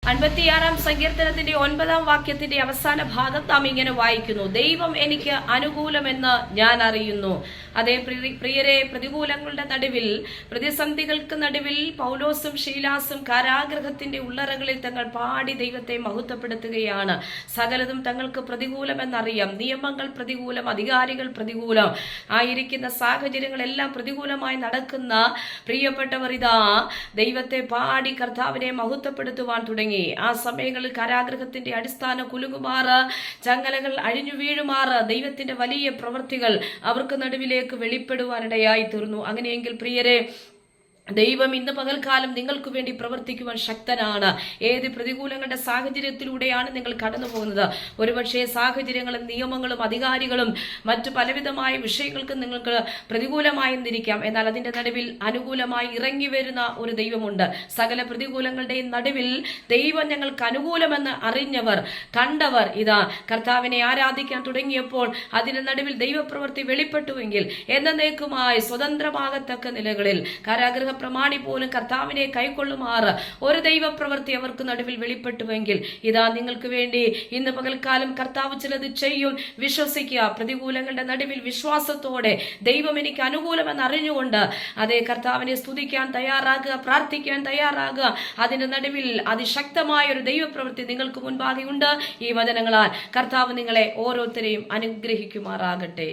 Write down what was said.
56 സങ്കീർത്തനത്തിന്റെ 9 വാക്യത്തിന്റെ അവസാന ഭാഗം നാം ഇങ്ങനെ വായിക്കുന്നു: ദൈവം എനിക്ക് അനുകൂലമെന്ന് ഞാൻ അറിയുന്നു. അതേ പ്രിയരെ, പ്രതികൂലങ്ങളുടെ നടുവിൽ, പ്രതിസന്ധികൾക്ക് നടുവിൽ പൗലോസും ശീലാസും കാരാഗ്രഹത്തിന്റെ ഉള്ളറകളിൽ തങ്ങൾ പാടി ദൈവത്തെ മഹത്വപ്പെടുത്തുകയാണ്. സകലതും തങ്ങൾക്ക് പ്രതികൂലമെന്നറിയാം. നിയമങ്ങൾ പ്രതികൂലം, അധികാരികൾ പ്രതികൂലം ആയിരിക്കുന്ന സാഹചര്യങ്ങളെല്ലാം പ്രതികൂലമായി നടക്കുന്ന പ്രിയപ്പെട്ടവർ ഇതാ ദൈവത്തെ പാടി കർത്താവിനെ മഹത്വപ്പെടുത്തുവാൻ തുടങ്ങി. ആ സമയങ്ങളിൽ കാരാഗ്രഹത്തിന്റെ അടിസ്ഥാനം കുലുങ്ങുമാറ്, ചങ്ങലകൾ അഴിഞ്ഞു വീഴുമാറ് ദൈവത്തിന്റെ വലിയ പ്രവൃത്തികൾ അവർക്ക് നടുവിലേക്ക് വെളിപ്പെടുവാനിടയായി തീർന്നു. അങ്ങനെയെങ്കിൽ പ്രിയരെ, ദൈവം ഇന്ന് പകൽക്കാലം നിങ്ങൾക്ക് വേണ്ടി പ്രവർത്തിക്കുവാൻ ശക്തനാണ്. ഏത് പ്രതികൂലങ്ങളുടെ സാഹചര്യത്തിലൂടെയാണ് നിങ്ങൾ കടന്നു പോകുന്നത്? ഒരുപക്ഷെ സാഹചര്യങ്ങളും നിയമങ്ങളും അധികാരികളും മറ്റു പലവിധമായ വിഷയങ്ങൾക്കും നിങ്ങൾക്ക് പ്രതികൂലമായിരിക്കാം. എന്നാൽ അതിന്റെ നടുവിൽ അനുകൂലമായി ഇറങ്ങി വരുന്ന ഒരു ദൈവമുണ്ട്. സകല പ്രതികൂലങ്ങളുടെയും നടുവിൽ ദൈവം ഞങ്ങൾക്ക് അനുകൂലമെന്ന് അറിഞ്ഞവർ, കണ്ടവർ ഇതാ കർത്താവിനെ ആരാധിക്കാൻ തുടങ്ങിയപ്പോൾ അതിന്റെ നടുവിൽ ദൈവപ്രവൃത്തി വെളിപ്പെട്ടുവെങ്കിൽ എന്നേക്കുമായി സ്വതന്ത്രമാകത്തക്ക നിലകളിൽ കാരാഗ്രഹ പ്രമാണി പോലും കർത്താവിനെ കൈക്കൊള്ളുമാറ് ഒരു ദൈവപ്രവൃത്തി അവർക്ക് നടുവിൽ വെളിപ്പെട്ടുവെങ്കിൽ ഇതാ നിങ്ങൾക്ക് വേണ്ടി ഇന്ന് പകൽക്കാലം കർത്താവ് ചിലത് ചെയ്യും. വിശ്വസിക്കുക. പ്രതികൂലങ്ങളുടെ നടുവിൽ വിശ്വാസത്തോടെ ദൈവം എനിക്ക് അനുകൂലമെന്ന് അറിഞ്ഞുകൊണ്ട് അതേ കർത്താവിനെ സ്തുതിക്കാൻ തയ്യാറാകുക, പ്രാർത്ഥിക്കാൻ തയ്യാറാകുക. അതിന്റെ നടുവിൽ അതിശക്തമായ ഒരു ദൈവപ്രവൃത്തി നിങ്ങൾക്ക് മുൻപാകെ ഉണ്ട്. ഈ വചനങ്ങളാൽ കർത്താവ് നിങ്ങളെ ഓരോരുത്തരെയും അനുഗ്രഹിക്കുമാറാകട്ടെ.